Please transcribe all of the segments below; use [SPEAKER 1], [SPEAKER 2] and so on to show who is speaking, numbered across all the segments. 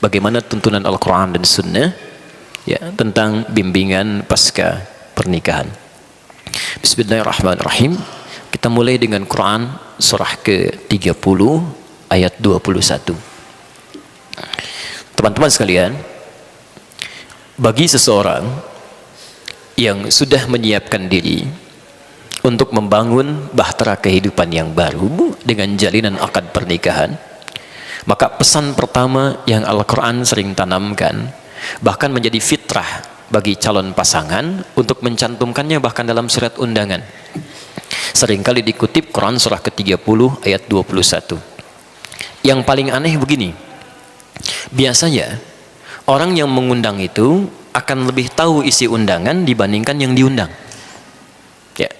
[SPEAKER 1] bagaimana tuntunan Al-Quran dan Sunnah ya tentang bimbingan pasca pernikahan. Bismillahirrahmanirrahim. Kita mulai dengan Quran surah ke-30 ayat 21. Teman-teman sekalian, bagi seseorang yang sudah menyiapkan diri untuk membangun bahtera kehidupan yang baru dengan jalinan akad pernikahan, maka pesan pertama yang Al-Quran sering tanamkan, bahkan menjadi fitrah bagi calon pasangan untuk mencantumkannya bahkan dalam surat undangan. Seringkali dikutip Quran surah ke-30 ayat 21. Yang paling aneh begini, biasanya orang yang mengundang itu akan lebih tahu isi undangan dibandingkan yang diundang. Ya,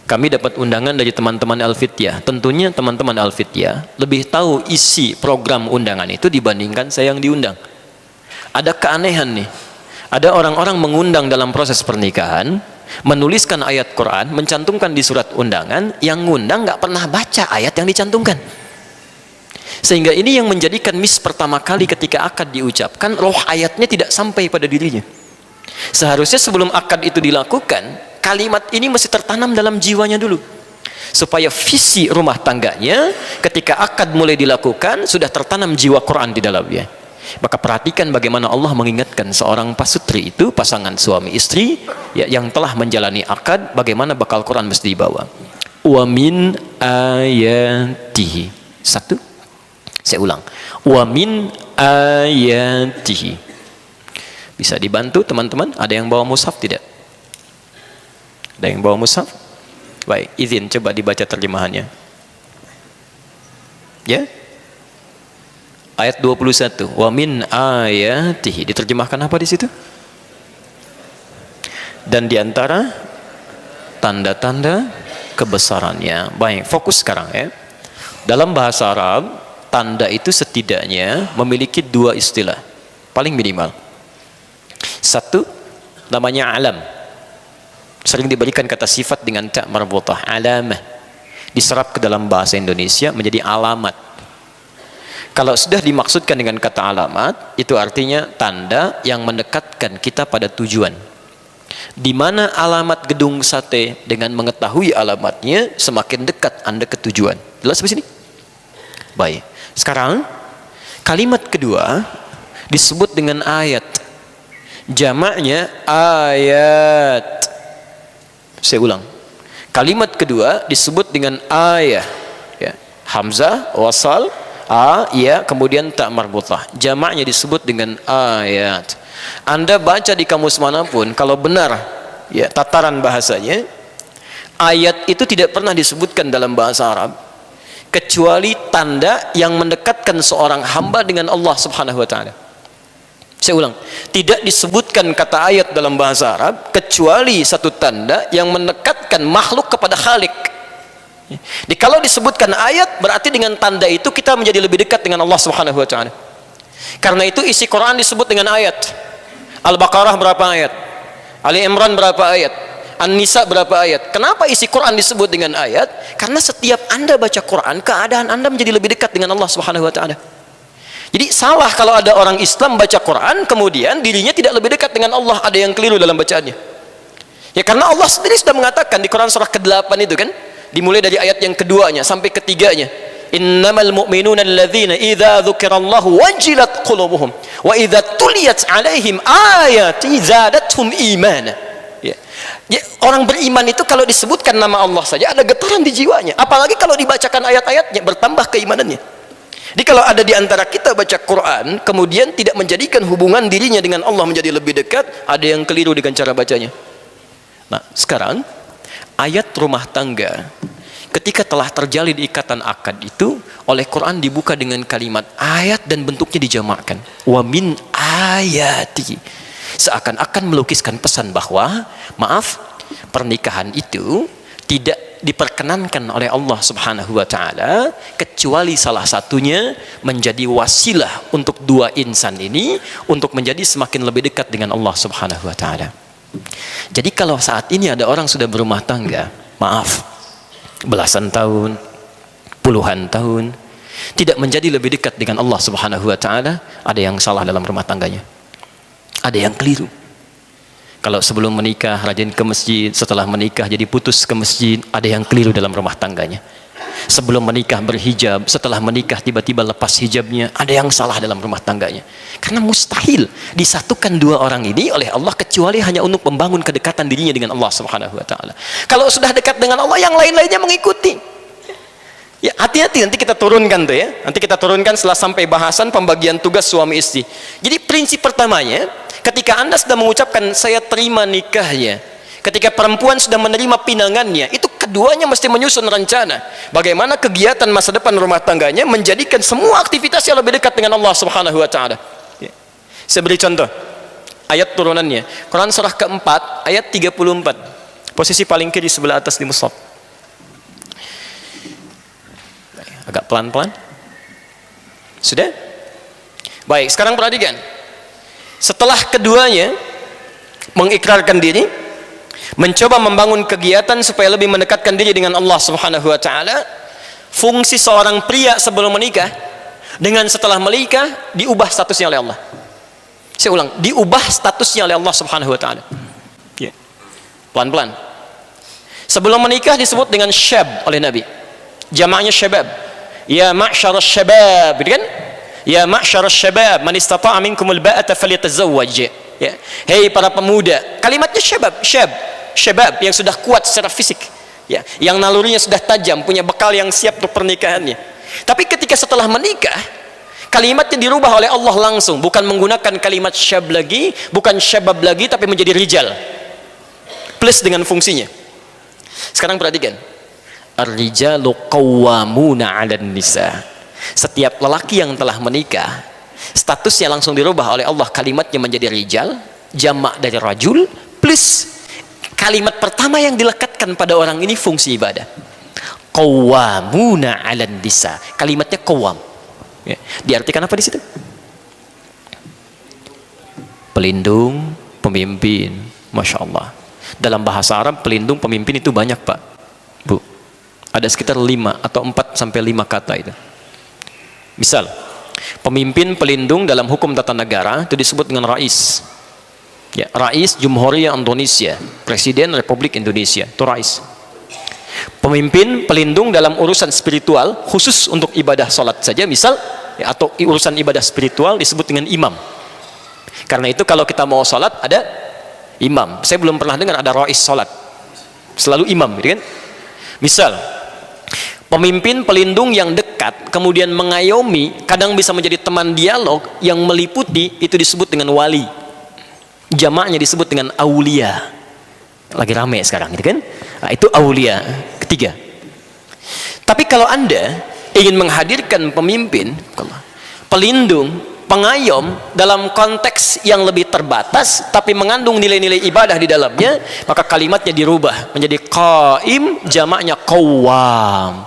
[SPEAKER 1] kami dapat undangan dari teman-teman Al-Fityah. Tentunya teman-teman Al-Fityah lebih tahu isi program undangan itu dibandingkan saya yang diundang. Ada keanehan nih. Ada orang-orang mengundang dalam proses pernikahan, menuliskan ayat Quran, mencantumkan di surat undangan, yang ngundang nggak pernah baca ayat yang dicantumkan. Sehingga ini yang menjadikan miss pertama kali ketika akad diucapkan, roh ayatnya tidak sampai pada dirinya. Seharusnya sebelum akad itu dilakukan, kalimat ini mesti tertanam dalam jiwanya dulu, supaya visi rumah tangganya ketika akad mulai dilakukan sudah tertanam jiwa Quran di dalamnya. Maka perhatikan bagaimana Allah mengingatkan seorang pasutri itu, pasangan suami istri ya, yang telah menjalani akad, bagaimana bakal Quran mesti dibawa. Wa min ayatihi. Satu, saya ulang. Wa min ayatihi. Bisa dibantu teman-teman? Ada yang bawa mushaf tidak? Ada yang bawa mushaf? Baik, izin coba dibaca terjemahannya. Ya? Ayat 21. Wa min ayatihi. Diterjemahkan apa di situ? Dan diantara tanda-tanda kebesarannya. Baik, fokus sekarang ya. Dalam bahasa Arab, tanda itu setidaknya memiliki dua istilah, paling minimal. Satu, namanya alam. Sering diberikan kata sifat dengan ta' marbutah, alamah. Diserap ke dalam bahasa Indonesia menjadi alamat. Kalau sudah dimaksudkan dengan kata alamat, itu artinya tanda yang mendekatkan kita pada tujuan. Di mana alamat gedung sate, dengan mengetahui alamatnya, semakin dekat Anda ke tujuan. Jelas di sini? Baik. Sekarang, kalimat kedua disebut dengan ayat. Jamaknya ayat. Saya ulang. Kalimat kedua disebut dengan ayat. Ya. Hamzah, wasal, ya, kemudian tak marbutah. Jamaknya disebut dengan ayat. Anda baca di kamus manapun, kalau benar ya tataran bahasanya, ayat itu tidak pernah disebutkan dalam bahasa Arab kecuali tanda yang mendekatkan seorang hamba dengan Allah Subhanahu wa taala. Saya ulang, tidak disebutkan kata ayat dalam bahasa Arab kecuali satu tanda yang mendekatkan makhluk kepada Khalik. Jadi kalau disebutkan ayat, berarti dengan tanda itu kita menjadi lebih dekat dengan Allah Subhanahu wa taala. Karena itu isi Quran disebut dengan ayat. Al-Baqarah berapa ayat? Ali Imran berapa ayat? An-Nisa berapa ayat? Kenapa isi Quran disebut dengan ayat? Karena setiap Anda baca Quran, keadaan Anda menjadi lebih dekat dengan Allah Subhanahu wa taala. Jadi salah kalau ada orang Islam baca Quran kemudian dirinya tidak lebih dekat dengan Allah, ada yang keliru dalam bacaannya. Ya karena Allah sendiri sudah mengatakan di Quran surah ke-8 itu kan, dimulai dari ayat yang keduanya sampai ketiganya, innamal mu'minuna alladzina idza dzukirallahu wajilat qulubuhum wa idza tuliyat alaihim ayati zadatuhum imana. Ya. Ya, orang beriman itu kalau disebutkan nama Allah saja ada getaran di jiwanya, apalagi kalau dibacakan ayat-ayatnya bertambah keimanannya. Jadi kalau ada di antara kita baca Quran kemudian tidak menjadikan hubungan dirinya dengan Allah menjadi lebih dekat, ada yang keliru dengan cara bacanya. Nah, sekarang ayat rumah tangga ketika telah terjalin ikatan akad itu oleh Quran dibuka dengan kalimat ayat dan bentuknya dijamakkan. Wa min ayati. Seakan-akan melukiskan pesan bahwa maaf, pernikahan itu tidak diperkenankan oleh Allah Subhanahu wa taala kecuali salah satunya menjadi wasilah untuk dua insan ini untuk menjadi semakin lebih dekat dengan Allah Subhanahu wa taala. Jadi kalau saat ini ada orang sudah berumah tangga, maaf, belasan tahun, puluhan tahun, tidak menjadi lebih dekat dengan Allah Subhanahu wa taala, ada yang salah dalam rumah tangganya. Ada yang keliru. Kalau sebelum menikah rajin ke masjid, setelah menikah jadi putus ke masjid, ada yang keliru dalam rumah tangganya. Sebelum menikah berhijab, setelah menikah tiba-tiba lepas hijabnya, ada yang salah dalam rumah tangganya. Karena mustahil disatukan dua orang ini oleh Allah kecuali hanya untuk membangun kedekatan dirinya dengan Allah Subhanahu wa taala. Kalau sudah dekat dengan Allah, yang lain-lainnya mengikuti. Ya, hati-hati, nanti kita turunkan tuh ya. Nanti kita turunkan setelah sampai bahasan pembagian tugas suami istri. Jadi prinsip pertamanya, ketika Anda sudah mengucapkan saya terima nikahnya, ketika perempuan sudah menerima pinangannya, itu keduanya mesti menyusun rencana bagaimana kegiatan masa depan rumah tangganya menjadikan semua aktivitas yang lebih dekat dengan Allah Subhanahu wa taala. Ya. Saya beri contoh ayat turunannya, Quran surah keempat ayat 34, posisi paling kiri sebelah atas di mushaf. Agak pelan-pelan. Sudah? Baik, sekarang perhatikan. Setelah keduanya mengikrarkan diri, mencoba membangun kegiatan supaya lebih mendekatkan diri dengan Allah Subhanahu wa taala, fungsi seorang pria sebelum menikah dengan setelah menikah diubah statusnya oleh Allah. Saya ulang, diubah statusnya oleh Allah Subhanahu wa taala. Ya. Pelan-pelan. Sebelum menikah disebut dengan syab oleh Nabi. Jamaknya syabab. Ya ma'syarasy syabab, gitu kan? Ya ma'syarasy syabab, man istata'a minkumul ba'ata falyatazawwaj. Ya. Hei para pemuda, kalimatnya syabab yang sudah kuat secara fisik, ya, yang nalurinya sudah tajam, punya bekal yang siap untuk pernikahannya. Tapi ketika setelah menikah, kalimatnya dirubah oleh Allah langsung, bukan menggunakan kalimat syab lagi, bukan syabab lagi, tapi menjadi rijal plus dengan fungsinya. Sekarang perhatikan, ar-rijalu qawwamuna 'alan nisa. Setiap lelaki yang telah menikah, statusnya langsung dirubah oleh Allah, kalimatnya menjadi rijal, jamak dari rajul, plus kalimat pertama yang dilekatkan pada orang ini fungsi ibadah. Qawwamuna 'alan nisa. Kalimatnya qawwam. Ya. Diartikan apa di situ? Pelindung, pemimpin. Masya Allah. Dalam bahasa Arab pelindung, pemimpin itu banyak, Pak, Bu. Ada sekitar 5 atau 4 sampai 5 kata itu. Misal, pemimpin pelindung dalam hukum tata negara itu disebut dengan rais. Ya, Rais Jumhuriyah Indonesia, Presiden Republik Indonesia, itu rais. Pemimpin pelindung dalam urusan spiritual khusus untuk ibadah salat saja, misal, ya, atau urusan ibadah spiritual disebut dengan imam. Karena itu kalau kita mau salat ada imam. Saya belum pernah dengar ada rais salat. Selalu imam, gitu kan? Misal, pemimpin pelindung yang dekat, kemudian mengayomi, kadang bisa menjadi teman dialog yang meliputi, itu disebut dengan wali. Jamaknya disebut dengan aulia. Lagi rame sekarang, gitu kan? Nah, itu aulia. Ketiga. Tapi kalau Anda ingin menghadirkan pemimpin, pelindung, pengayom dalam konteks yang lebih terbatas tapi mengandung nilai-nilai ibadah di dalamnya, maka kalimatnya dirubah menjadi qaim, jamaknya qawwam.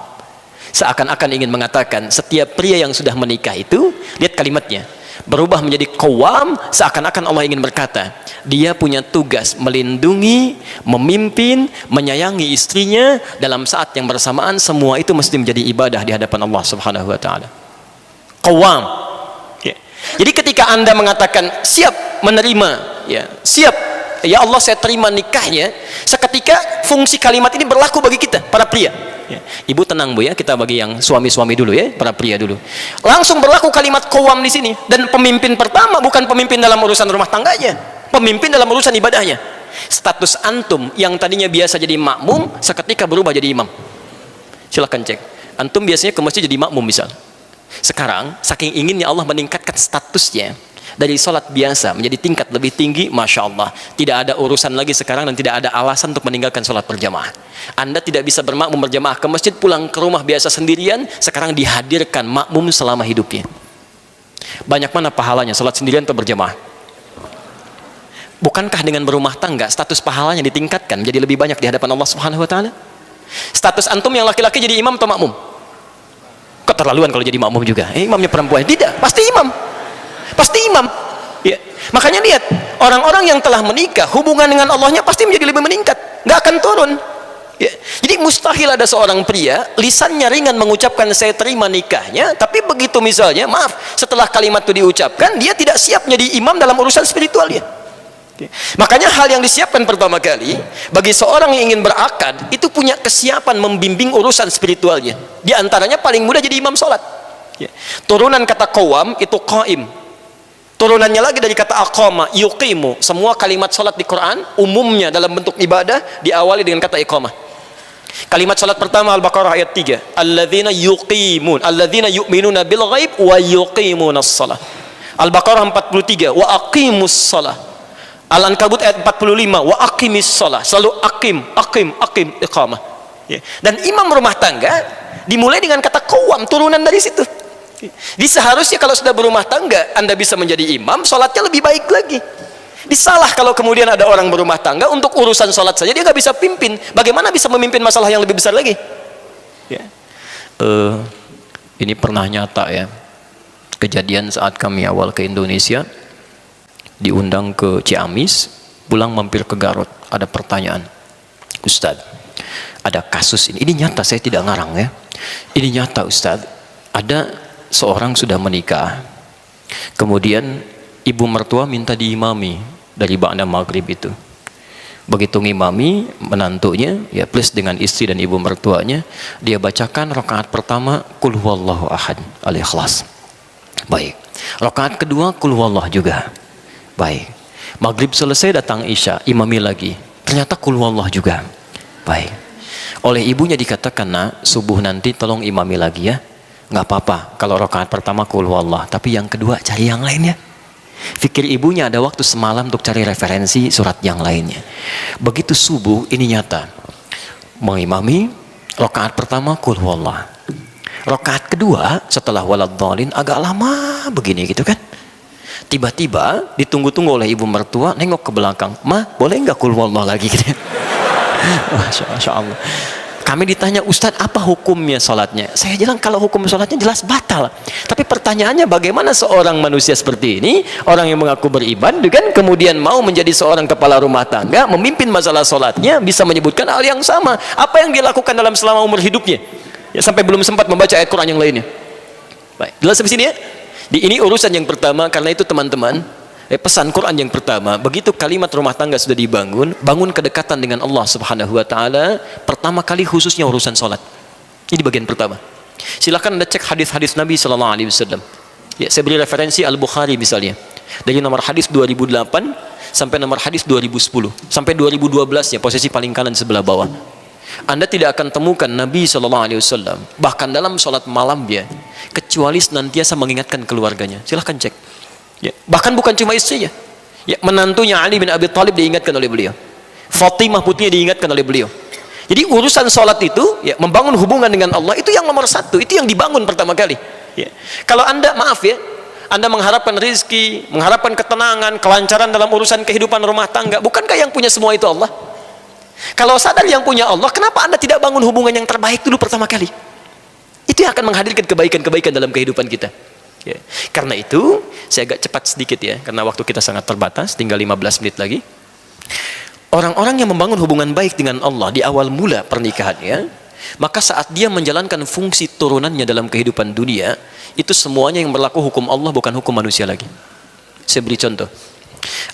[SPEAKER 1] Seakan-akan ingin mengatakan setiap pria yang sudah menikah itu, lihat kalimatnya, berubah menjadi qawwam, seakan-akan Allah ingin berkata, dia punya tugas melindungi, memimpin, menyayangi istrinya dalam saat yang bersamaan. Semua itu mesti menjadi ibadah di hadapan Allah Subhanahu wa taala. Qawwam. Jadi ketika Anda mengatakan siap menerima, ya, siap, ya Allah saya terima nikahnya, seketika fungsi kalimat ini berlaku bagi kita para pria. Ya. Ibu tenang Bu ya, kita bagi yang suami-suami dulu ya, para pria dulu. Langsung berlaku kalimat qawwam di sini, dan pemimpin pertama bukan pemimpin dalam urusan rumah tangganya, pemimpin dalam urusan ibadahnya. Status antum yang tadinya biasa jadi makmum, seketika berubah jadi imam. Silakan cek. Antum biasanya ke masjid jadi makmum misal. Sekarang saking inginnya Allah meningkatkan statusnya dari sholat biasa menjadi tingkat lebih tinggi, Masya Allah, tidak ada urusan lagi sekarang dan tidak ada alasan untuk meninggalkan sholat berjamaah. Anda tidak bisa bermakmum berjamaah ke masjid, pulang ke rumah biasa sendirian, sekarang dihadirkan makmum selama hidupnya. Banyak mana pahalanya sholat sendirian atau berjamaah? Bukankah dengan berumah tangga status pahalanya ditingkatkan menjadi lebih banyak di hadapan Allah Subhanahu wa taala? Status antum yang laki-laki jadi imam atau makmum? Keterlaluan kalau jadi makmum juga. Imamnya perempuan. Tidak, pasti imam. Pasti imam. Ya. Makanya lihat, orang-orang yang telah menikah, hubungan dengan Allahnya pasti menjadi lebih meningkat. Nggak akan turun. Ya. Jadi mustahil ada seorang pria lisannya ringan mengucapkan saya terima nikahnya, tapi begitu misalnya, maaf, setelah kalimat itu diucapkan, dia tidak siap menjadi imam dalam urusan spiritualnya. Oke. Makanya hal yang disiapkan pertama kali bagi seorang yang ingin berakad itu punya kesiapan membimbing urusan spiritualnya. Di antaranya paling mudah jadi imam sholat. Ya. Turunan kata qawam itu qaim. Turunannya lagi dari kata aqama, yuqimu. Semua kalimat sholat di Quran umumnya dalam bentuk ibadah diawali dengan kata iqamah. Kalimat salat pertama Al-Baqarah ayat 3. Alladzina yuqimun, alladzina yu'minuna bil ghaib wa yuqimunas shalah. Al-Baqarah 43, wa aqimus shalah. Al-Ankabut ayat 45, wa aqimis shalah. Selalu aqim, iqamah. Ya. Dan imam rumah tangga dimulai dengan kata qawam, turunan dari situ. Jadi seharusnya kalau sudah berumah tangga Anda bisa menjadi imam, salatnya lebih baik lagi. Disalah kalau kemudian ada orang berumah tangga untuk urusan sholat saja dia nggak bisa pimpin, bagaimana bisa memimpin masalah yang lebih besar lagi? Ya. Ini pernah nyata ya, kejadian saat kami awal ke Indonesia, diundang ke Ciamis, pulang mampir ke Garut, ada pertanyaan, Ustadz, ada kasus ini nyata, saya tidak ngarang ya, ini nyata Ustadz, ada seorang sudah menikah, kemudian ibu mertua minta diimami dari ba'da maghrib itu. Begitu ngimami menantunya, ya plus dengan istri dan ibu mertuanya, dia bacakan rakaat pertama qul huwallahu ahad al-ikhlas. Baik. Rakaat kedua qul huwallah juga. Baik. Maghrib selesai datang isya, imami lagi. Ternyata qul huwallah juga. Baik. Oleh ibunya dikatakan, "Nak, subuh nanti tolong imami lagi ya." Nggak apa-apa kalau rakaat pertama qul huwallah, tapi yang kedua cari yang lainnya. Fikir ibunya ada waktu semalam untuk cari referensi surat yang lainnya. Begitu subuh ini nyata, mengimami rakaat pertama qul huwallah, rakaat kedua setelah waladhdallin agak lama begini gitu kan, tiba-tiba ditunggu-tunggu oleh ibu mertua, nengok ke belakang, "Ma, boleh nggak qul huwallah lagi?" gitu. Masya Allah. Kami ditanya, "Ustadz, apa hukumnya sholatnya?" Saya bilang, kalau hukum sholatnya jelas batal. Tapi pertanyaannya, bagaimana seorang manusia seperti ini, orang yang mengaku beriman, kan, kemudian mau menjadi seorang kepala rumah tangga, memimpin masalah sholatnya, bisa menyebutkan hal yang sama. Apa yang dia lakukan dalam selama umur hidupnya? Ya, sampai belum sempat membaca ayat Quran yang lainnya. Baik, jelas sampai sini ya? Ini urusan yang pertama, karena itu teman-teman, pesan Quran yang pertama, begitu kalimat rumah tangga sudah dibangun, bangun kedekatan dengan Allah Subhanahu wa taala, pertama kali khususnya urusan salat. Ini bagian pertama. Silakan Anda cek hadis-hadis Nabi sallallahu alaihi wasallam. Ya, saya beri referensi Al-Bukhari misalnya. Dari nomor hadis 2008 sampai nomor hadis 2010 sampai 2012 ya, posisi paling kanan sebelah bawah. Anda tidak akan temukan Nabi sallallahu alaihi wasallam bahkan dalam salat malam dia kecuali senantiasa mengingatkan keluarganya. Silakan cek. Ya, bahkan bukan cuma istrinya, ya, menantunya Ali bin Abi Thalib diingatkan oleh beliau, Fatimah putrinya diingatkan oleh beliau. Jadi urusan sholat itu, ya, membangun hubungan dengan Allah itu yang nomor satu, itu yang dibangun pertama kali. Ya. Kalau Anda, maaf ya, Anda mengharapkan rizki, mengharapkan ketenangan, kelancaran dalam urusan kehidupan rumah tangga, bukankah yang punya semua itu Allah? Kalau sadar yang punya Allah, kenapa Anda tidak bangun hubungan yang terbaik dulu pertama kali? Itu yang akan menghadirkan kebaikan-kebaikan dalam kehidupan kita. Ya. Karena itu saya agak cepat sedikit ya, karena waktu kita sangat terbatas, tinggal 15 menit lagi. Orang-orang yang membangun hubungan baik dengan Allah di awal mula pernikahannya, maka saat dia menjalankan fungsi turunannya dalam kehidupan dunia, itu semuanya yang berlaku hukum Allah, bukan hukum manusia lagi. Saya beri contoh.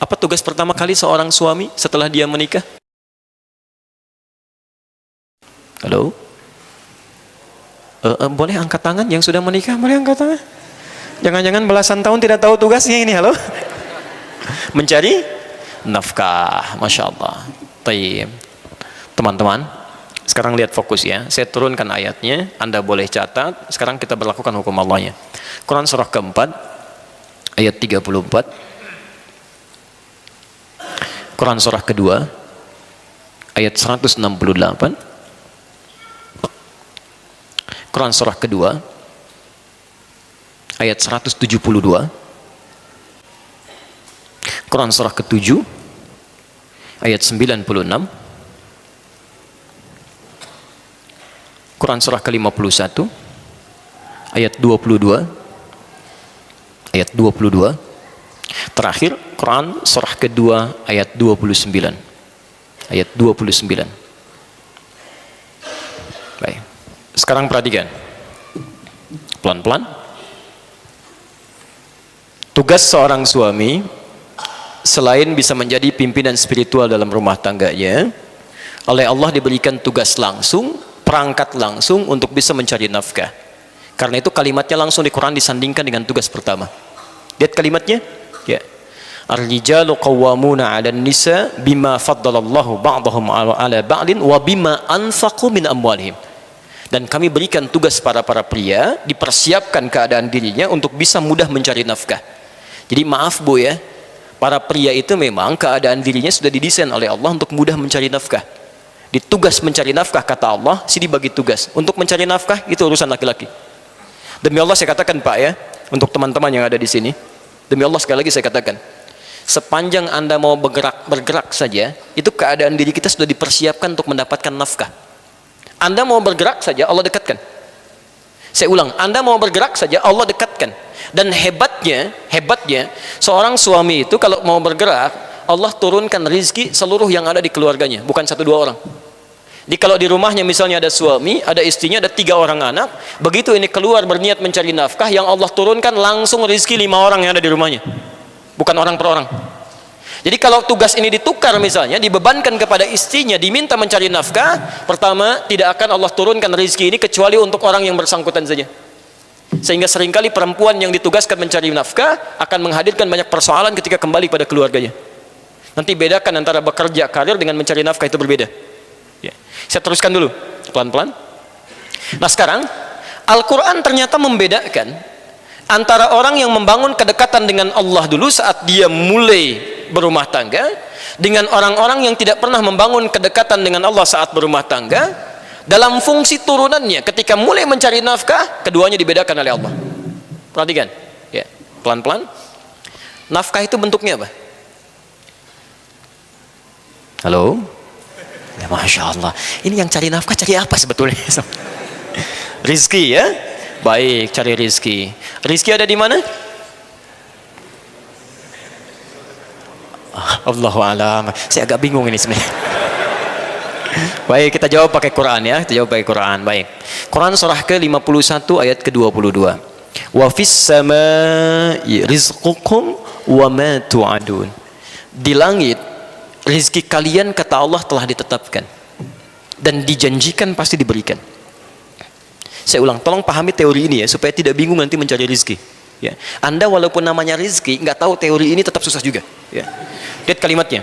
[SPEAKER 1] Apa tugas pertama kali seorang suami setelah dia menikah? Halo? Boleh angkat tangan yang sudah menikah? Boleh angkat tangan? Jangan-jangan belasan tahun tidak tahu tugasnya ini, halo? Mencari nafkah, Masya Allah. Taib. Teman-teman, sekarang lihat fokus ya. Saya turunkan ayatnya, Anda boleh catat. Sekarang kita berlakukan hukum Allahnya. Quran surah keempat, ayat 34. Quran surah kedua, ayat 168. Quran surah kedua, ayat 172. Quran surah ke-7 ayat 96. Quran surah ke-51 ayat 22. Ayat 22. Terakhir Quran surah kedua ayat 29. Ayat 29. Sekarang perhatikan. Pelan-pelan. Tugas seorang suami selain bisa menjadi pimpinan spiritual dalam rumah tangganya, oleh Allah diberikan tugas langsung, perangkat langsung untuk bisa mencari nafkah. Karena itu kalimatnya langsung di Quran disandingkan dengan tugas pertama. Lihat kalimatnya, ya. Ar-rijalu qawwamuna 'alan nisa bima faddalallahu ba'dahum 'ala ba'din wa bima anfaqu min amwalihim. Dan kami berikan tugas para pria, dipersiapkan keadaan dirinya untuk bisa mudah mencari nafkah. Jadi maaf Bu ya, para pria itu memang keadaan dirinya sudah didesain oleh Allah untuk mudah mencari nafkah. Di tugas mencari nafkah kata Allah, sini bagi tugas. Untuk mencari nafkah itu urusan laki-laki. Demi Allah saya katakan Pak ya, untuk teman-teman yang ada di sini, demi Allah sekali lagi saya katakan, sepanjang Anda mau bergerak saja, itu keadaan diri kita sudah dipersiapkan untuk mendapatkan nafkah. Anda mau bergerak saja, Allah dekatkan. Saya ulang, Anda mau bergerak saja, Allah dekatkan. Dan hebatnya, seorang suami itu kalau mau bergerak, Allah turunkan rizki seluruh yang ada di keluarganya, bukan 1-2 orang. Jadi kalau di rumahnya misalnya ada suami, ada istrinya, ada 3 orang anak, begitu ini keluar berniat mencari nafkah, yang Allah turunkan langsung rizki 5 orang yang ada di rumahnya, bukan orang per orang. Jadi kalau tugas ini ditukar misalnya, dibebankan kepada istrinya, diminta mencari nafkah, pertama tidak akan Allah turunkan rizki ini kecuali untuk orang yang bersangkutan saja. Sehingga seringkali perempuan yang ditugaskan mencari nafkah akan menghadirkan banyak persoalan ketika kembali pada keluarganya. Nanti bedakan antara bekerja karir dengan mencari nafkah, itu berbeda ya. Saya teruskan dulu pelan-pelan. Nah sekarang Al-Quran ternyata membedakan antara orang yang membangun kedekatan dengan Allah dulu saat dia mulai berumah tangga, dengan orang-orang yang tidak pernah membangun kedekatan dengan Allah saat berumah tangga. Dalam fungsi turunannya ketika mulai mencari nafkah, keduanya dibedakan oleh Allah. Perhatikan ya, pelan-pelan. Nafkah itu bentuknya apa? Halo? Ya, Masya Allah, ini yang cari nafkah cari apa sebetulnya? Rizki ya? Baik, cari rizki. Rizki ada di mana? Allahu a'lam. Saya agak bingung ini sebenarnya. Baik, kita jawab pakai Quran ya. Kita jawab pakai Quran. Baik. Quran surah ke-51 ayat ke-22. Wa fis samai rizqukum wa ma tu'adun. Di langit rezeki kalian kata Allah telah ditetapkan dan dijanjikan pasti diberikan. Saya ulang, tolong pahami teori ini ya supaya tidak bingung nanti mencari rezeki. Ya. Anda walaupun namanya rezeki, nggak tahu teori ini tetap susah juga. Ya. Lihat kalimatnya.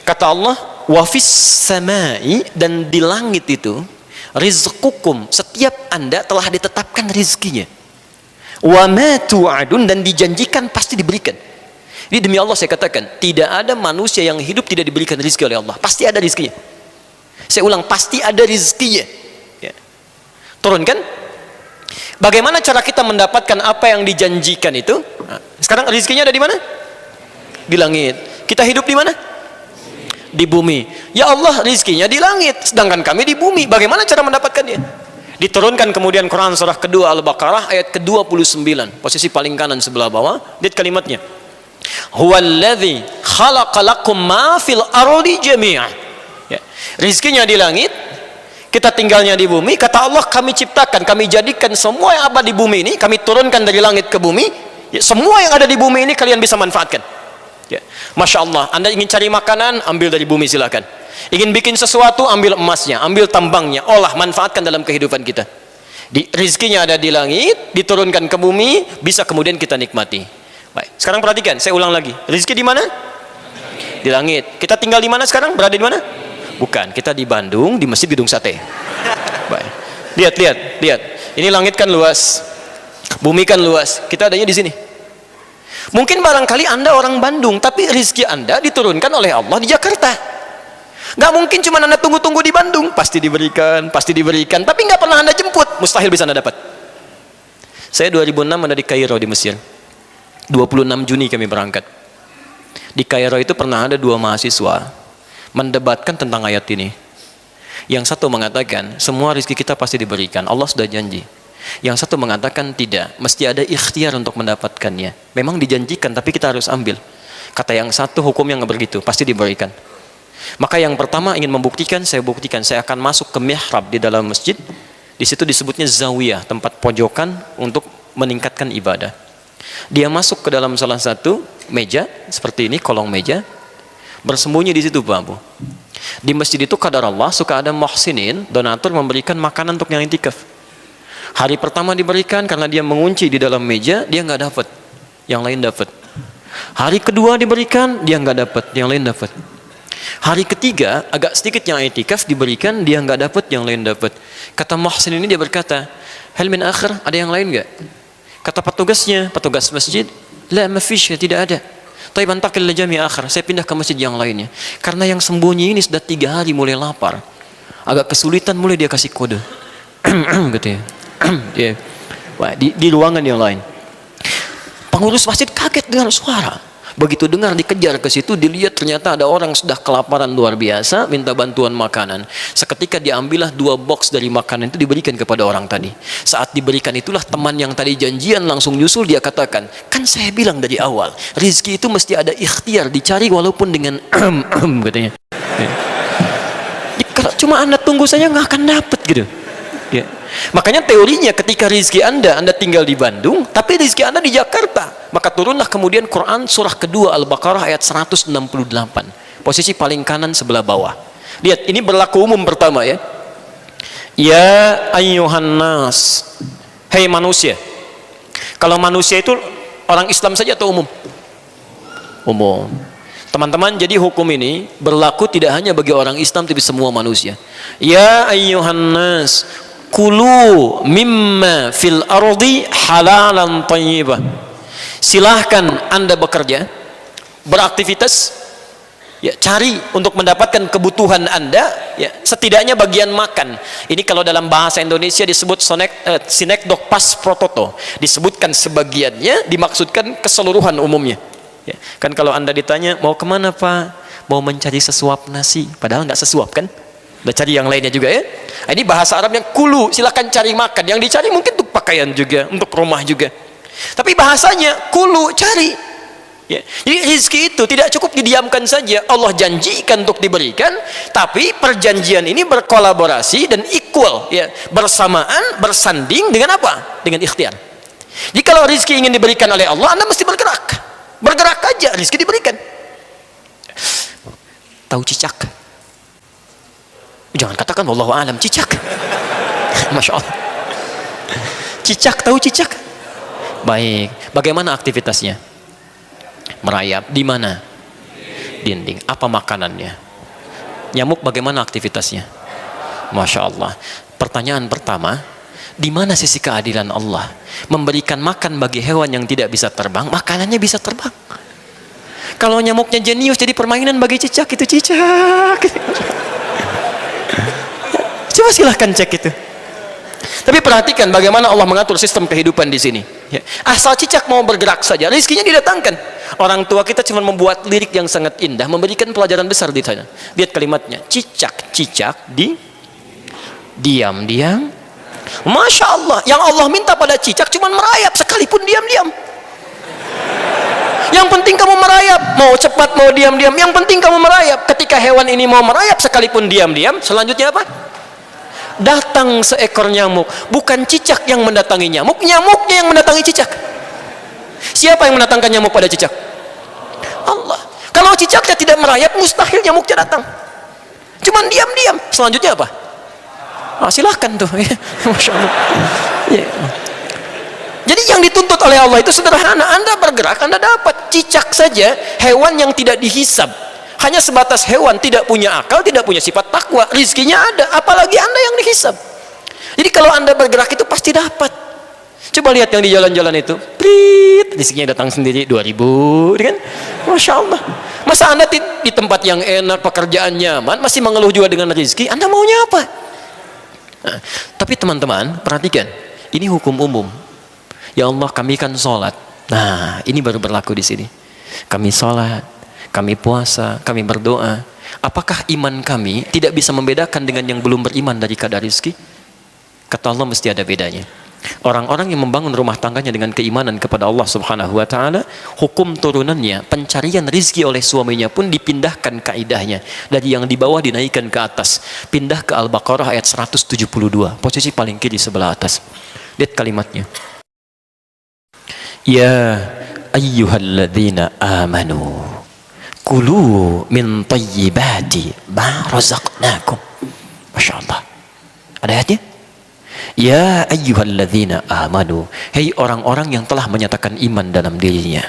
[SPEAKER 1] Kata Allah, wa fis samai, dan di langit itu rizqukum, setiap Anda telah ditetapkan rizkinya. Wa ma tu'adun, dan dijanjikan pasti diberikan. Ini demi Allah saya katakan, tidak ada manusia yang hidup tidak diberikan rizki oleh Allah. Pasti ada rizkinya. Saya ulang, pasti ada rizkinya. Ya. Turunkan. Bagaimana cara kita mendapatkan apa yang dijanjikan itu? Nah, sekarang rizkinya ada di mana? Di langit. Kita hidup di mana? Di bumi. Ya Allah, rizkinya di langit, sedangkan kami di bumi. Bagaimana cara mendapatkannya? Diturunkan kemudian Quran surah kedua Al-Baqarah ayat ke-29, posisi paling kanan sebelah bawah. Lihat kalimatnya. Huwallazi khalaqalakum ma fil ardi jami'an. Ya. Rizkinya di langit, kita tinggalnya di bumi. Kata Allah, kami ciptakan, kami jadikan semua yang ada di bumi ini, kami turunkan dari langit ke bumi. Ya, semua yang ada di bumi ini kalian bisa manfaatkan. Ya. Masya Allah, Anda ingin cari makanan, ambil dari bumi silakan. Ingin bikin sesuatu, ambil emasnya, ambil tambangnya, olah, manfaatkan dalam kehidupan kita. Rizkinya ada di langit, diturunkan ke bumi, bisa kemudian kita nikmati. Baik, sekarang perhatikan, saya ulang lagi. Rizki di mana? Di langit. Kita tinggal di mana sekarang? Berada di mana? Bukan, kita di Bandung, di Masjid Gedung Sate. Baik. Lihat. Ini langit kan luas, bumi kan luas. Kita adanya di sini. Mungkin barangkali Anda orang Bandung, tapi rizki Anda diturunkan oleh Allah di Jakarta. Nggak mungkin cuma Anda tunggu-tunggu di Bandung. Pasti diberikan. Tapi nggak pernah Anda jemput. Mustahil bisa Anda dapat. Saya 2006 ada di Kairo di Mesir. 26 Juni kami berangkat. Di Kairo itu pernah ada 2 mahasiswa mendebatkan tentang ayat ini. Yang satu mengatakan, semua rizki kita pasti diberikan. Allah sudah janji. Yang satu mengatakan tidak, mesti ada ikhtiar untuk mendapatkannya. Memang dijanjikan, tapi kita harus ambil. Kata yang satu, hukumnya nggak begitu, pasti diberikan. Maka yang pertama ingin membuktikan, saya buktikan. Saya akan masuk ke mihrab di dalam masjid. Di situ disebutnya zawiyah, tempat pojokan untuk meningkatkan ibadah. Dia masuk ke dalam salah satu meja seperti ini, kolong meja, bersembunyi di situ, Pak Abu. Di masjid itu kadar Allah suka ada muhsinin, donatur memberikan makanan untuk yang intikaf. Hari pertama diberikan, karena dia mengunci di dalam meja, dia nggak dapat, yang lain dapat. Hari kedua diberikan, dia nggak dapat, yang lain dapat. Hari ketiga agak sedikit yang itikaf diberikan, dia nggak dapat, yang lain dapat. Kata muhsin ini, dia berkata, hal min akhir, ada yang lain nggak? Kata petugasnya, petugas masjid, la mafish, tidak ada. Tapi bantakil jami akhir, saya pindah ke masjid yang lainnya. Karena yang sembunyi ini sudah 3 hari mulai lapar, agak kesulitan, mulai dia kasih kode, gitu ya. Yeah. Wah, di ruangan yang lain. Pengurus masjid kaget dengan suara. Begitu dengar, dikejar ke situ, dilihat ternyata ada orang sudah kelaparan luar biasa, minta bantuan makanan. Seketika diambillah 2 box dari makanan itu, diberikan kepada orang tadi. Saat diberikan itulah teman yang tadi janjian langsung nyusul, dia katakan, kan saya bilang dari awal, rizki itu mesti ada ikhtiar, dicari walaupun dengan katanya. Kalau cuma Anda tunggu saja nggak akan dapat gitu. Ya. Makanya teorinya ketika rizki Anda tinggal di Bandung, tapi rizki Anda di Jakarta, maka turunlah kemudian Quran surah kedua Al-Baqarah ayat 168, posisi paling kanan sebelah bawah. Lihat, ini berlaku umum pertama ya. Ya ayyuhan nas, hei manusia. Kalau manusia itu orang Islam saja atau umum? Umum. Teman-teman, jadi hukum ini berlaku tidak hanya bagi orang Islam, tapi semua manusia. Ya ayyuhan nas, kulu mimma fil ardi halalan thayyibah. Silahkan Anda bekerja, beraktivitas, ya, cari untuk mendapatkan kebutuhan Anda, ya, setidaknya bagian makan. Ini kalau dalam bahasa Indonesia disebut sinekdok pas prototo, disebutkan sebagiannya, dimaksudkan keseluruhan umumnya, ya. Kan kalau Anda ditanya mau kemana Pak, mau mencari sesuap nasi, padahal nggak sesuap kan, udah cari yang lainnya juga ya. Ini bahasa Arabnya kulu, silahkan cari makan, yang dicari mungkin untuk pakaian juga, untuk rumah juga, tapi bahasanya kulu, cari, ya. Jadi rezeki itu tidak cukup didiamkan saja, Allah janjikan untuk diberikan, tapi perjanjian ini berkolaborasi dan equal, ya, bersamaan, bersanding dengan apa? Dengan ikhtiar. Jadi kalau rezeki ingin diberikan oleh Allah, Anda mesti bergerak aja, rezeki diberikan. Tahu cicak? Jangan katakan wallahu alam, cicak. Masya Allah. Cicak, tahu cicak? Baik, bagaimana aktivitasnya? Merayap di mana? Dinding. Apa makanannya? Nyamuk bagaimana aktivitasnya? Masya Allah. Pertanyaan pertama, di mana sisi keadilan Allah? Memberikan makan bagi hewan yang tidak bisa terbang, makanannya bisa terbang. Kalau nyamuknya jenius jadi permainan bagi cicak, itu cicak. Coba silahkan cek itu. Tapi perhatikan bagaimana Allah mengatur sistem kehidupan di sini. Ya. Asal cicak mau bergerak saja, rezekinya didatangkan. Orang tua kita cuma membuat lirik yang sangat indah, memberikan pelajaran besar di sana. Lihat kalimatnya, cicak-cicak diam-diam. Masya Allah, yang Allah minta pada cicak cuma merayap, sekalipun diam-diam. Yang penting kamu merayap, mau cepat mau diam-diam, yang penting kamu merayap. Ketika hewan ini mau merayap sekalipun diam-diam, selanjutnya apa? Datang seekor nyamuk. Bukan cicak yang mendatangi nyamuk, nyamuknya yang mendatangi cicak. Siapa yang mendatangkan nyamuk pada cicak? Allah. Kalau cicaknya tidak merayap, mustahil nyamuknya datang. Cuman diam-diam. Selanjutnya apa? Silahkan tuh. Masya Allah. Ya. Jadi yang dituntut oleh Allah itu sederhana. Anda bergerak, Anda dapat. Cicak saja, hewan yang tidak dihisab, hanya sebatas hewan, tidak punya akal, tidak punya sifat takwa, rizkinya ada, apalagi Anda yang dihisab. Jadi kalau Anda bergerak itu pasti dapat. Coba lihat yang di jalan-jalan itu, prit, rizkinya datang sendiri 2000, kan? Masya Allah. Masa Anda di tempat yang enak, pekerjaan nyaman, masih mengeluh juga dengan rizki, Anda maunya apa? Nah, tapi teman-teman, perhatikan, ini hukum umum. Ya Allah, kami kan sholat. Nah, ini baru berlaku di sini. Kami sholat, kami puasa, kami berdoa. Apakah iman kami tidak bisa membedakan dengan yang belum beriman dari kadar rizki? Kata Allah, mesti ada bedanya. Orang-orang yang membangun rumah tangganya dengan keimanan kepada Allah Subhanahu wa taala, hukum turunannya, pencarian rizki oleh suaminya pun dipindahkan kaidahnya dari yang di bawah dinaikkan ke atas. Pindah ke Al-Baqarah ayat 172, posisi paling kiri sebelah atas. Lihat kalimatnya. Ya ayyuhalladzina amanu kulu min thayyibati ma razaqnakum. Masya Allah. Ada ayatnya? Ya ayyuhalladzina amanu, hei orang-orang yang telah menyatakan iman dalam dirinya.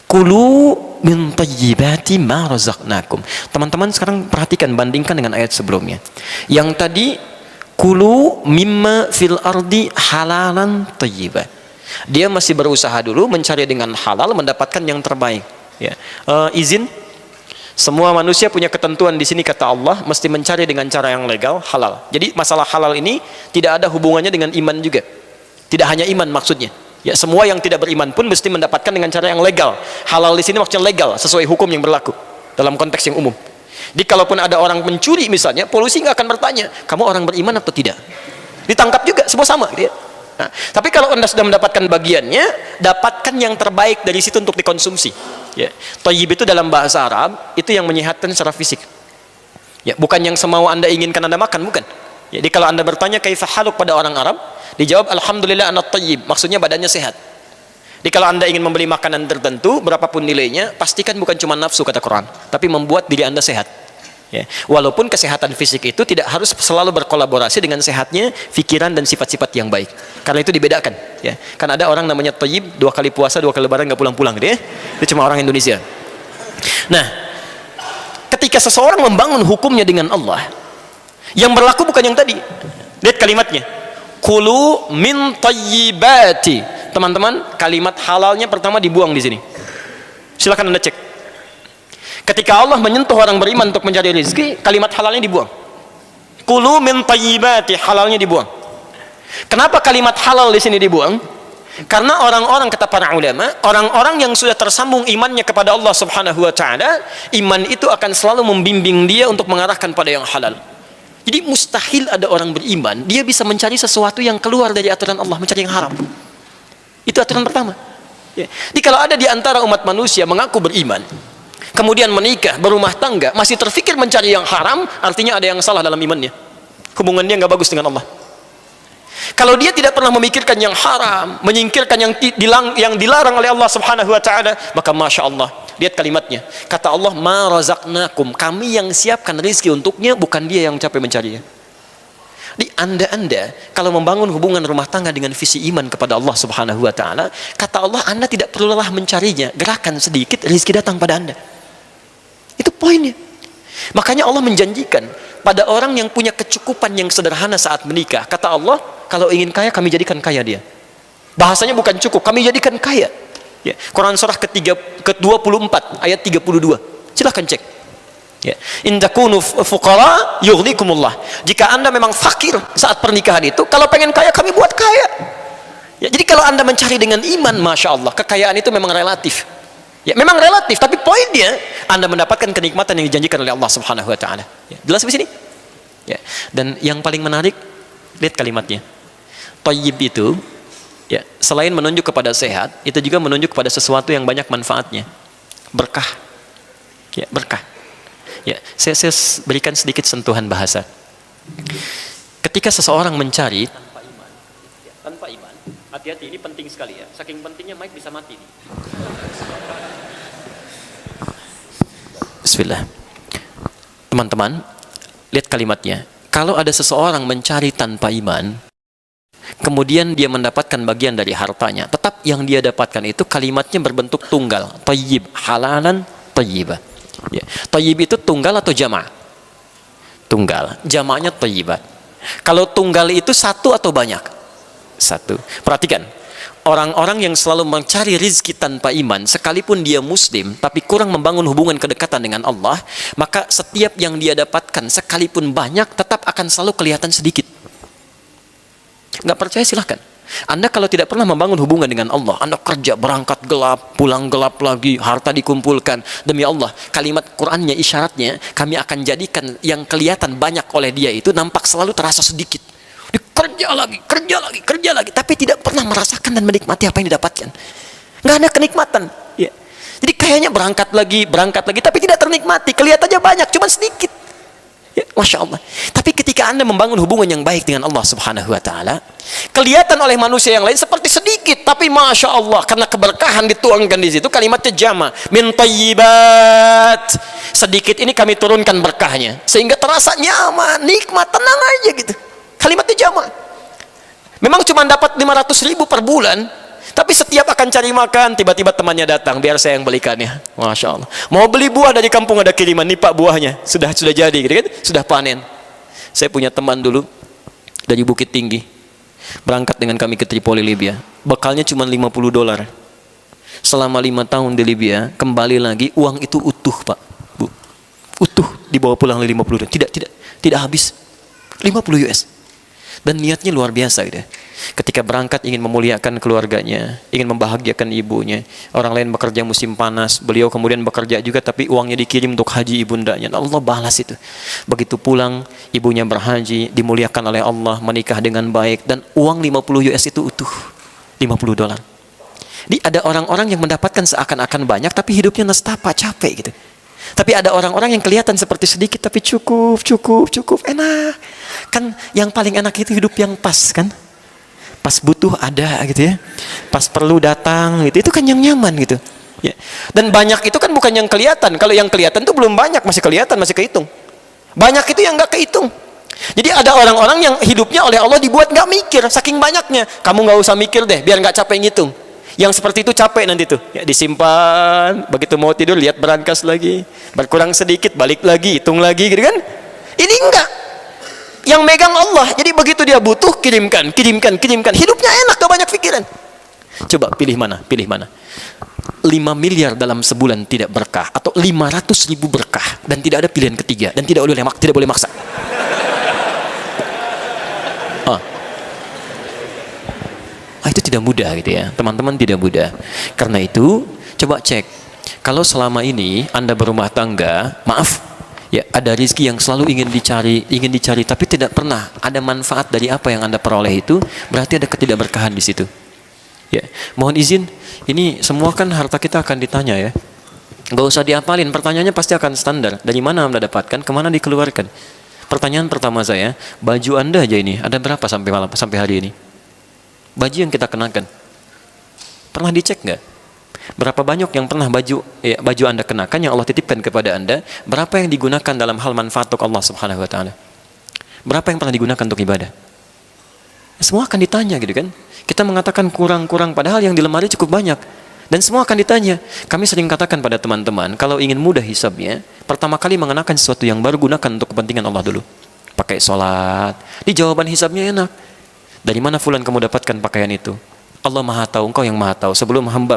[SPEAKER 1] Kulu min thayyibati ma razaqnakum. Teman-teman sekarang perhatikan, bandingkan dengan ayat sebelumnya. Yang tadi kulu mimma fil ardi halalan thayyiban. Dia masih berusaha dulu mencari dengan halal, mendapatkan yang terbaik. Ya. Izin. Semua manusia punya ketentuan di sini, kata Allah, mesti mencari dengan cara yang legal, halal. Jadi masalah halal ini tidak ada hubungannya dengan iman juga. Tidak hanya iman maksudnya. Ya, semua yang tidak beriman pun mesti mendapatkan dengan cara yang legal. Halal di sini maksudnya legal, sesuai hukum yang berlaku dalam konteks yang umum. Jadi kalaupun ada orang mencuri misalnya, polisi nggak akan bertanya, kamu orang beriman atau tidak. Ditangkap juga, semua sama dia. Nah, tapi kalau Anda sudah mendapatkan bagiannya, dapatkan yang terbaik dari situ untuk dikonsumsi. Ya. Thayyib itu dalam bahasa Arab itu yang menyehatkan secara fisik. Ya, bukan yang semau Anda inginkan Anda makan, bukan. Jadi kalau Anda bertanya kaifa haluk pada orang Arab, dijawab alhamdulillah ana thayyib, maksudnya badannya sehat. Jadi kalau Anda ingin membeli makanan tertentu, berapapun nilainya, pastikan bukan cuma nafsu kata Quran, tapi membuat diri Anda sehat. Ya. Walaupun kesehatan fisik itu tidak harus selalu berkolaborasi dengan sehatnya pikiran dan sifat-sifat yang baik, karena itu dibedakan. Ya. Kan ada orang namanya thayyib, 2 kali puasa 2 kali lebaran nggak pulang-pulang, dia itu cuma orang Indonesia. Nah, ketika seseorang membangun hukumnya dengan Allah, yang berlaku bukan yang tadi. Lihat kalimatnya, kulu min thayyibati. Teman-teman, kalimat halalnya pertama dibuang di sini. Silakan Anda cek. Ketika Allah menyentuh orang beriman untuk mencari rezeki, kalimat halalnya dibuang. Kulu min thayyibati, halalnya dibuang. Kenapa kalimat halal di sini dibuang? Karena orang-orang, kata para ulama, orang-orang yang sudah tersambung imannya kepada Allah Subhanahu wa taala, iman itu akan selalu membimbing dia untuk mengarahkan pada yang halal. Jadi mustahil ada orang beriman dia bisa mencari sesuatu yang keluar dari aturan Allah, mencari yang haram. Itu aturan pertama. Ya. Jadi kalau ada di antara umat manusia mengaku beriman, kemudian menikah, berumah tangga, masih terfikir mencari yang haram, artinya ada yang salah dalam imannya. Hubungan dia nggak bagus dengan Allah. Kalau dia tidak pernah memikirkan yang haram, menyingkirkan yang dilarang oleh Allah Subhanahu wa taala, maka masya Allah, lihat kalimatnya. Kata Allah, ma razaqnakum, kami yang siapkan rezeki untuknya, bukan dia yang capek mencarinya. Di Anda kalau membangun hubungan rumah tangga dengan visi iman kepada Allah Subhanahu wa taala, kata Allah, Anda tidak perlu lelah mencarinya, gerakan sedikit rezeki datang pada Anda. Itu poinnya. Makanya Allah menjanjikan pada orang yang punya kecukupan yang sederhana saat menikah, kata Allah, kalau ingin kaya kami jadikan kaya dia. Bahasanya bukan cukup, kami jadikan kaya. Ya. Quran surah ke-24 ayat 32. Silahkan cek. Ya. In takunu fuqara yughnikumullah. Jika Anda memang fakir saat pernikahan itu, kalau pengen kaya kami buat kaya. Ya, jadi kalau Anda mencari dengan iman, masya Allah, kekayaan itu memang relatif. Ya, memang relatif, tapi poinnya Anda mendapatkan kenikmatan yang dijanjikan oleh Allah Subhanahu wa taala. Ya, jelas di sini? Ya. Dan yang paling menarik, lihat kalimatnya. Thayyib itu, ya, selain menunjuk kepada sehat, itu juga menunjuk kepada sesuatu yang banyak manfaatnya. Berkah. Ya, berkah. Ya, saya berikan sedikit sentuhan bahasa. Ketika seseorang mencari tanpa iman, hati-hati, ini penting sekali ya. Saking pentingnya mic bisa mati nih. Bismillah. Teman-teman, lihat kalimatnya. Kalau ada seseorang mencari tanpa iman, kemudian dia mendapatkan bagian dari hartanya, tetap yang dia dapatkan itu kalimatnya berbentuk tunggal, thayyib, halalan thayyibah. Ya. Thayyib itu tunggal atau jama'? Tunggal. Jama'nya thayyibat. Kalau tunggal itu satu atau banyak? Satu. Perhatikan, orang-orang yang selalu mencari rizki tanpa iman, sekalipun dia muslim tapi kurang membangun hubungan kedekatan dengan Allah, maka setiap yang dia dapatkan sekalipun banyak tetap akan selalu kelihatan sedikit. Nggak percaya silahkan. Anda kalau tidak pernah membangun hubungan dengan Allah, Anda kerja, berangkat gelap, pulang gelap lagi, harta dikumpulkan, demi Allah, kalimat Qur'annya, isyaratnya, kami akan jadikan yang kelihatan banyak oleh dia itu nampak selalu terasa sedikit. Dikerja kerja lagi, tapi tidak pernah merasakan dan menikmati apa yang didapatkan. Nggak ada kenikmatan. Ya. Jadi kayaknya berangkat lagi, tapi tidak ternikmati. Kelihatannya banyak, cuma sedikit. Ya, Masya Allah. Tapi ketika Anda membangun hubungan yang baik dengan Allah Subhanahu Wa Taala, kelihatan oleh manusia yang lain seperti sedikit, tapi Masya Allah, karena keberkahan dituangkan di situ. Kalimatnya jama, min thayyibat. Sedikit ini kami turunkan berkahnya, sehingga terasa nyaman, nikmat, tenang aja gitu. Kalimatnya jama. Memang cuma dapat 500.000 per bulan, tapi setiap akan cari makan, tiba-tiba temannya datang, biar saya yang belikannya. Masya Allah. Mau beli buah dari kampung ada kiriman, nih Pak buahnya, sudah jadi, gitu kan? Sudah panen. Saya punya teman dulu dari Bukit Tinggi, berangkat dengan kami ke Tripoli, Libya. Bekalnya cuma $50. Selama 5 tahun di Libya, kembali lagi uang itu utuh, Pak, Bu. Utuh dibawa pulang 50. Tidak habis. 50 US. Dan niatnya luar biasa gitu. Ketika berangkat ingin memuliakan keluarganya, ingin membahagiakan ibunya. Orang lain bekerja musim panas, beliau kemudian bekerja juga, tapi uangnya dikirim untuk haji ibundanya. Allah balas itu. Begitu pulang, ibunya berhaji, dimuliakan oleh Allah, menikah dengan baik, dan uang 50 US itu utuh. $50. Jadi ada orang-orang yang mendapatkan seakan-akan banyak, tapi hidupnya nestapa, capek gitu. Tapi ada orang-orang yang kelihatan seperti sedikit, tapi cukup, enak. Kan yang paling enak itu hidup yang pas, kan? Pas butuh ada gitu ya, pas perlu datang gitu, itu kan yang nyaman gitu ya. Dan banyak itu kan bukan yang kelihatan. Kalau yang kelihatan itu belum banyak, masih kelihatan, masih kehitung. Banyak itu yang nggak kehitung. Jadi ada orang-orang yang hidupnya oleh Allah dibuat nggak mikir, saking banyaknya. Kamu nggak usah mikir deh, biar nggak capek ngitung. Yang seperti itu capek nanti tuh ya, disimpan, begitu mau tidur lihat berangkas lagi, berkurang sedikit balik lagi, hitung lagi gitu kan. Ini enggak, yang megang Allah. Jadi begitu dia butuh, kirimkan. Hidupnya enak, gak banyak pikiran. Coba pilih mana? 5 miliar dalam sebulan tidak berkah, atau 500.000 berkah dan tidak ada pilihan ketiga, dan tidak boleh maksa. Itu tidak mudah gitu ya, teman-teman, tidak mudah. Karena itu coba cek, kalau selama ini Anda berumah tangga, maaf ya, ada rezeki yang selalu ingin dicari, tapi tidak pernah ada manfaat dari apa yang Anda peroleh itu, berarti ada ketidakberkahan di situ. Ya, mohon izin, ini semua kan harta kita akan ditanya ya. Gak usah diapalin, pertanyaannya pasti akan standar. Dari mana Anda dapatkan, kemana dikeluarkan. Pertanyaan pertama saya, baju Anda aja ini ada berapa sampai hari ini? Baju yang kita kenakan, pernah dicek nggak? Berapa banyak yang pernah baju Anda kenakan yang Allah titipkan kepada Anda? Berapa yang digunakan dalam hal manfaat untuk Allah Subhanahu Wa Taala? Berapa yang pernah digunakan untuk ibadah? Semua akan ditanya gitu kan? Kita mengatakan kurang, padahal yang di lemari cukup banyak. Dan semua akan ditanya. Kami sering katakan pada teman-teman, kalau ingin mudah hisabnya, pertama kali mengenakan sesuatu yang baru, gunakan untuk kepentingan Allah dulu. Pakai sholat, di jawaban hisabnya enak. Dari mana fulan kamu dapatkan pakaian itu? Allah Maha Tahu, Engkau yang Maha Tahu. Sebelum hamba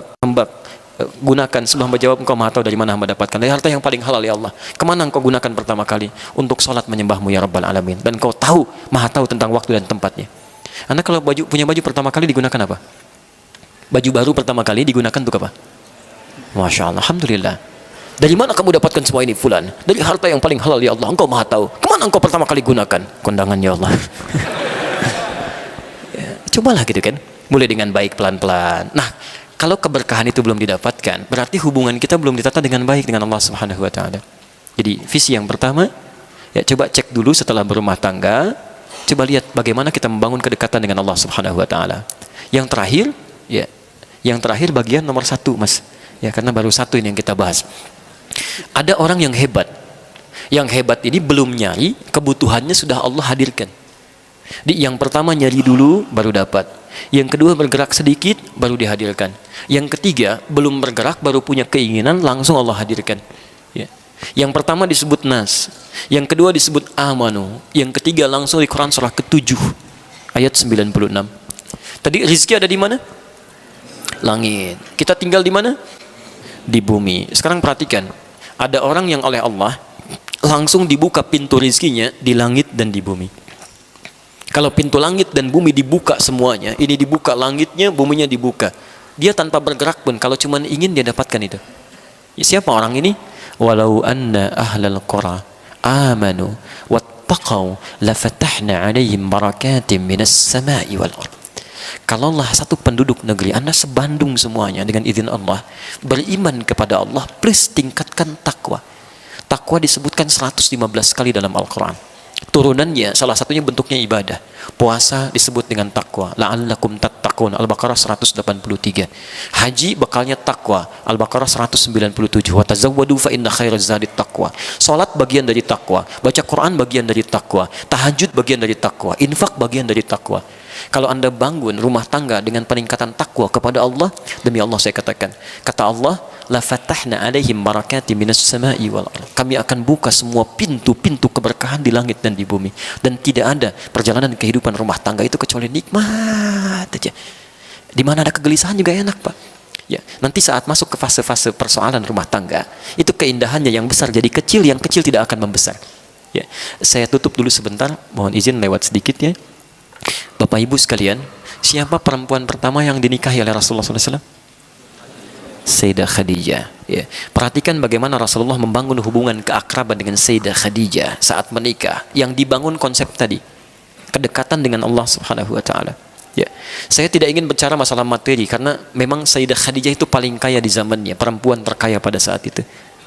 [SPEAKER 1] gunakan, sebelum hamba jawab, Engkau Maha Tahu dari mana hamba dapatkan. Dari harta yang paling halal ya Allah. Kemana Engkau gunakan pertama kali? Untuk sholat menyembahmu ya Rabbal Alamin. Dan Engkau tahu, Maha Tahu tentang waktu dan tempatnya. Anda kalau punya baju pertama kali digunakan apa? Baju baru pertama kali digunakan untuk apa? Masya Allah, Alhamdulillah. Dari mana kamu dapatkan semua ini fulan? Dari harta yang paling halal ya Allah. Engkau Maha Tahu. Kemana Engkau pertama kali gunakan? Kondangan ya Allah. Cobalah gitu kan, mulai dengan baik pelan-pelan. Nah, kalau keberkahan itu belum didapatkan, berarti hubungan kita belum ditata dengan baik dengan Allah Subhanahu Wa Taala. Jadi visi yang pertama, ya coba cek dulu setelah berumah tangga, coba lihat bagaimana kita membangun kedekatan dengan Allah Subhanahu Wa Taala. Yang terakhir bagian nomor 1 mas, ya karena baru 1 ini yang kita bahas. Ada orang yang hebat ini belum nyari, kebutuhannya sudah Allah hadirkan. Yang pertama nyari dulu baru dapat, yang kedua bergerak sedikit baru dihadirkan, yang ketiga belum bergerak baru punya keinginan langsung Allah hadirkan ya. Yang pertama disebut nas, yang kedua disebut amanu, yang ketiga langsung di Quran surah ke-7 ayat 96. Tadi rizki ada di mana? Langit. Kita tinggal di mana? Di bumi. Sekarang perhatikan, ada orang yang oleh Allah langsung dibuka pintu rizkinya di langit dan di bumi. Kalau pintu langit dan bumi dibuka semuanya, ini dibuka langitnya, buminya dibuka, dia tanpa bergerak pun, kalau cuma ingin dia dapatkan itu. Ya, siapa orang ini? Walau anna ahlal qura amanu ittaqau lafatahna 'alaihim barakatim minas sama'i wal ardh. Kalaulah satu penduduk negeri, Anda sebandung semuanya dengan izin Allah, beriman kepada Allah, please tingkatkan takwa. Takwa disebutkan 115 kali dalam Al-Quran. Turunannya salah satunya bentuknya ibadah. Puasa disebut dengan takwa, la'allakum tattaqun, Al-Baqarah 183. Haji bekalnya takwa, Al-Baqarah 197. Wa tazawwadu fa inna khairaz zadit taqwa. Salat bagian dari takwa, baca Quran bagian dari takwa, tahajud bagian dari takwa, infak bagian dari takwa. Kalau Anda bangun rumah tangga dengan peningkatan takwa kepada Allah, demi Allah saya katakan, kata Allah, la fatahna 'alaihim barakatim minas sama'i wal ardh. Kami akan buka semua pintu-pintu keberkahan di langit dan di bumi, dan tidak ada perjalanan kehidupan rumah tangga itu kecuali nikmat aja. Di mana ada kegelisahan juga enak, Pak. Ya, nanti saat masuk ke fase-fase persoalan rumah tangga, itu keindahannya yang besar jadi kecil, yang kecil tidak akan membesar. Ya, saya tutup dulu sebentar, mohon izin lewat sedikit ya. Bapak Ibu sekalian, siapa perempuan pertama yang dinikahi oleh Rasulullah SAW? Sayyidah Khadijah. Ya. Perhatikan bagaimana Rasulullah membangun hubungan keakraban dengan Sayyidah Khadijah saat menikah. Yang dibangun konsep tadi, kedekatan dengan Allah Subhanahu Wa Taala. Ya. Saya tidak ingin bicara masalah materi karena memang Sayyidah Khadijah itu paling kaya di zamannya, perempuan terkaya pada saat itu.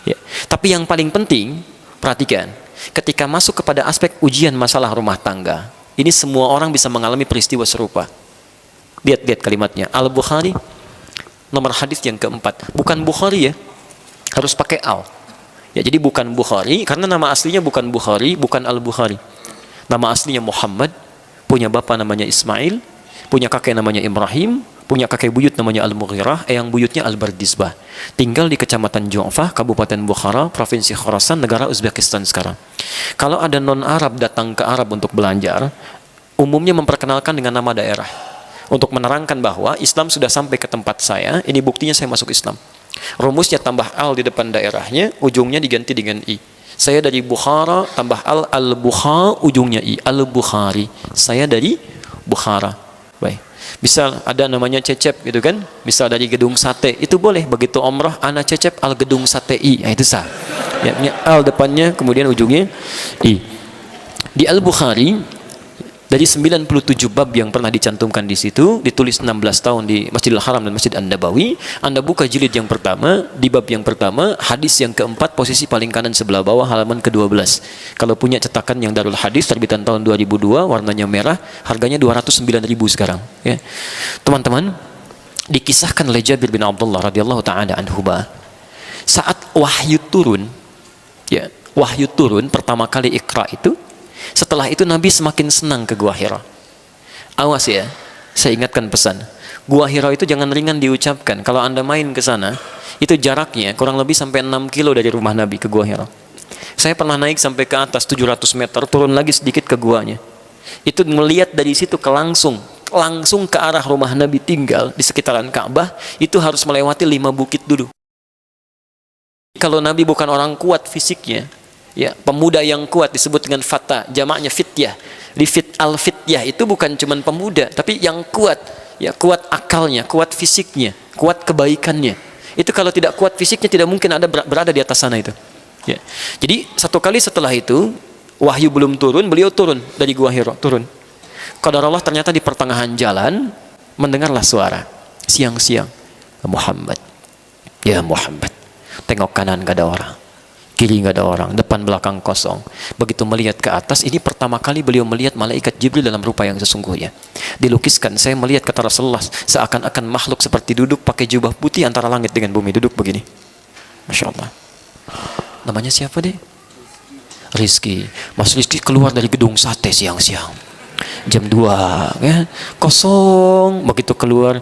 [SPEAKER 1] Ya. Tapi yang paling penting, perhatikan, ketika masuk kepada aspek ujian masalah rumah tangga, ini semua orang bisa mengalami peristiwa serupa. Lihat kalimatnya. Al-Bukhari, nomor hadis yang keempat. Bukan Bukhari ya, harus pakai al. Ya, jadi bukan Bukhari, karena nama aslinya bukan Bukhari, bukan Al-Bukhari. Nama aslinya Muhammad, punya bapak namanya Ismail, punya kakek namanya Ibrahim, punya kakek buyut namanya Al-Mughirah, yang buyutnya Al-Bardizbah. Tinggal di Kecamatan Ju'fah, Kabupaten Bukhara, Provinsi Khorasan, negara Uzbekistan sekarang. Kalau ada non-Arab datang ke Arab untuk belajar, umumnya memperkenalkan dengan nama daerah. Untuk menerangkan bahwa Islam sudah sampai ke tempat saya, ini buktinya saya masuk Islam. Rumusnya tambah al di depan daerahnya, ujungnya diganti dengan i. Saya dari Bukhara, tambah al-Bukha, ujungnya i, Al-Bukhari. Saya dari Bukhara. Baik. Bisa ada namanya Cecep gitu kan, bisa dari gedung sate, itu boleh. Begitu umrah ana Cecep al gedung sate i, nah, itu sah ya, al depannya kemudian ujungnya i. Di Al-Bukhari dari 97 bab yang pernah dicantumkan di situ, ditulis 16 tahun di Masjidil Haram dan Masjid An-Nabawi. Anda buka jilid yang pertama, di bab yang pertama, hadis yang keempat, posisi paling kanan sebelah bawah, halaman ke-12. Kalau punya cetakan yang Darul Hadis terbitan tahun 2002, warnanya merah, harganya 209.000 sekarang ya. Teman-teman, dikisahkan oleh Jabir bin Abdullah radhiyallahu taala anhuma, saat wahyu turun ya, wahyu turun pertama kali Iqra itu, setelah itu Nabi semakin senang ke Gua Hira. Awas ya, saya ingatkan pesan. Gua Hira itu jangan ringan diucapkan. Kalau Anda main ke sana, itu jaraknya kurang lebih sampai 6 kilo dari rumah Nabi ke Gua Hira. Saya pernah naik sampai ke atas 700 meter, turun lagi sedikit ke guanya. Itu melihat dari situ ke langsung ke arah rumah Nabi tinggal di sekitaran Ka'bah, itu harus melewati 5 bukit dulu. Kalau Nabi bukan orang kuat fisiknya, ya, pemuda yang kuat disebut dengan fata, jamaknya fityah. Di al-fityah itu bukan cuma pemuda, tapi yang kuat, ya, kuat akalnya, kuat fisiknya, kuat kebaikannya. Itu kalau tidak kuat fisiknya tidak mungkin ada berada di atas sana itu. Ya. Jadi satu kali setelah itu wahyu belum turun, beliau turun dari Gua Hira, turun. Qadarullah ternyata di pertengahan jalan mendengarlah suara siang-siang, Muhammad, ya Muhammad. Tengok kanan gak ada orang, kiri nggak ada orang, depan belakang kosong. Begitu melihat ke atas, ini pertama kali beliau melihat malaikat Jibril dalam rupa yang sesungguhnya. Dilukiskan, saya melihat kata Rasulullah, seakan-akan makhluk seperti duduk pakai jubah putih antara langit dengan bumi, duduk begini. Masya Allah. Namanya siapa deh? Rizki. Mas Rizki keluar dari gedung sate siang-siang, jam 2 ya, kosong. Begitu keluar,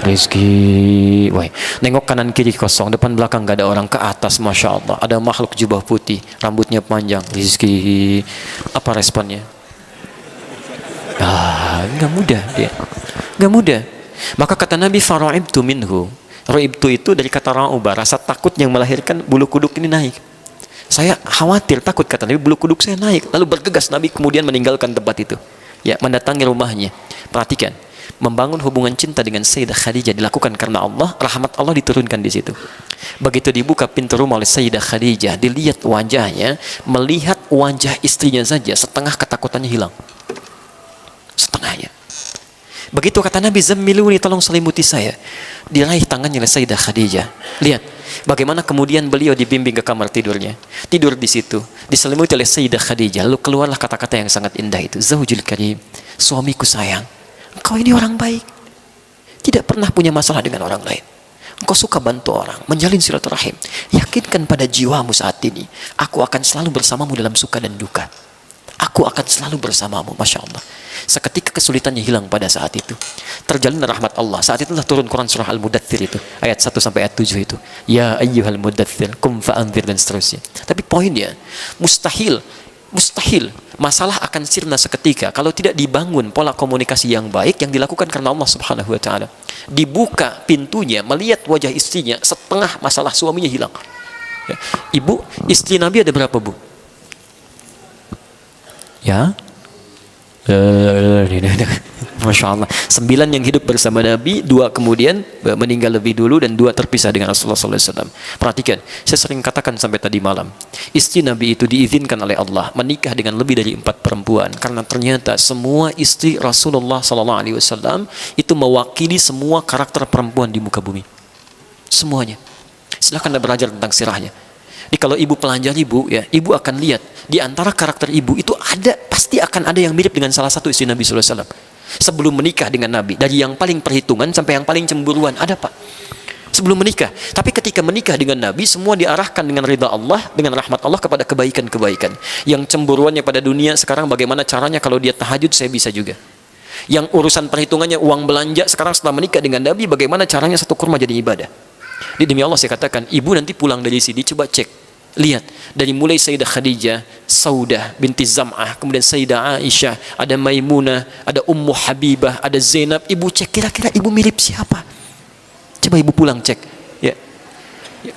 [SPEAKER 1] Rizki, woi, nengok kanan kiri kosong, depan belakang gak ada orang, ke atas Masya Allah ada makhluk jubah putih, rambutnya panjang, Rizki. Apa responnya? Nggak mudah dia, nggak mudah. Maka kata Nabi, fara'ibtu minhu. Ra'ibtu itu dari kata ra'uba, rasa takut yang melahirkan bulu kuduk ini naik. Saya khawatir, takut, kata Nabi, bulu kuduk saya naik. Lalu bergegas Nabi kemudian meninggalkan tempat itu, ya, mendatangi rumahnya. Perhatikan, membangun hubungan cinta dengan Sayyidah Khadijah dilakukan karena Allah, rahmat Allah diturunkan di situ. Begitu dibuka pintu rumah oleh Sayyidah Khadijah, dilihat wajahnya, melihat wajah istrinya saja setengah ketakutannya hilang. Setengahnya. Begitu kata Nabi, zammiluni, tolong selimuti saya. Diraih tangannya oleh Sayyidah Khadijah. Lihat bagaimana kemudian beliau dibimbing ke kamar tidurnya. Tidur di situ, diselimuti oleh Sayyidah Khadijah. Lalu keluarlah kata-kata yang sangat indah itu. Zaujul karim, suamiku sayang, engkau ini orang baik, tidak pernah punya masalah dengan orang lain. Engkau suka bantu orang, menjalin silaturahim. Yakinkan pada jiwamu saat ini, aku akan selalu bersamamu dalam suka dan duka. Aku akan selalu bersamamu. Masya Allah. Seketika kesulitannya hilang pada saat itu. Terjalin rahmat Allah. Saat itulah turun Quran surah Al-Mudaththir itu. Ayat 1 sampai ayat 7 itu. Ya ayyuhal mudaththir, kum fa'anzir, dan seterusnya. Tapi poinnya, mustahil masalah akan sirna seketika kalau tidak dibangun pola komunikasi yang baik yang dilakukan karena Allah Subhanahu wa taala. Dibuka pintunya, melihat wajah istrinya, setengah masalah suaminya hilang. Ya. Ibu, istri Nabi ada berapa, Bu? Ya, Masya Allah. 9 yang hidup bersama Nabi, 2 kemudian meninggal lebih dulu, dan 2 terpisah dengan Rasulullah SAW. Perhatikan, saya sering katakan sampai tadi malam, istri Nabi itu diizinkan oleh Allah menikah dengan lebih dari 4 perempuan, karena ternyata semua istri Rasulullah SAW itu mewakili semua karakter perempuan di muka bumi. Semuanya. Silahkan Anda belajar tentang sirahnya. Jadi kalau ibu pelajari, Bu, ya, ibu akan lihat di antara karakter ibu itu pasti akan ada yang mirip dengan salah satu istri Nabi SAW. Sebelum menikah dengan Nabi, dari yang paling perhitungan sampai yang paling cemburuan ada, Pak. Sebelum menikah, tapi ketika menikah dengan Nabi, semua diarahkan dengan ridha Allah, dengan rahmat Allah kepada kebaikan-kebaikan. Yang cemburuannya pada dunia sekarang bagaimana caranya kalau dia tahajud, saya bisa juga. Yang urusan perhitungannya uang belanja sekarang setelah menikah dengan Nabi, bagaimana caranya satu kurma jadi ibadah. Jadi demi Allah saya katakan, ibu nanti pulang dari sini coba cek. Lihat, dari mulai Sayyidah Khadijah, Saudah binti Zam'ah, kemudian Sayyidah Aisyah, ada Maimunah, ada Ummu Habibah, ada Zainab. Ibu cek kira-kira ibu mirip siapa. Coba ibu pulang cek. Ya.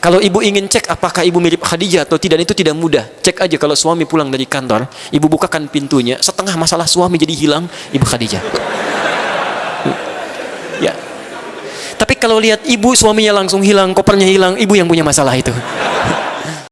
[SPEAKER 1] Kalau ibu ingin cek apakah ibu mirip Khadijah atau tidak, itu tidak mudah. Cek aja kalau suami pulang dari kantor, ibu bukakan pintunya, setengah masalah suami jadi hilang, ibu Khadijah. Ya. Tapi kalau lihat ibu, suaminya langsung hilang, kopernya hilang, ibu yang punya masalah itu.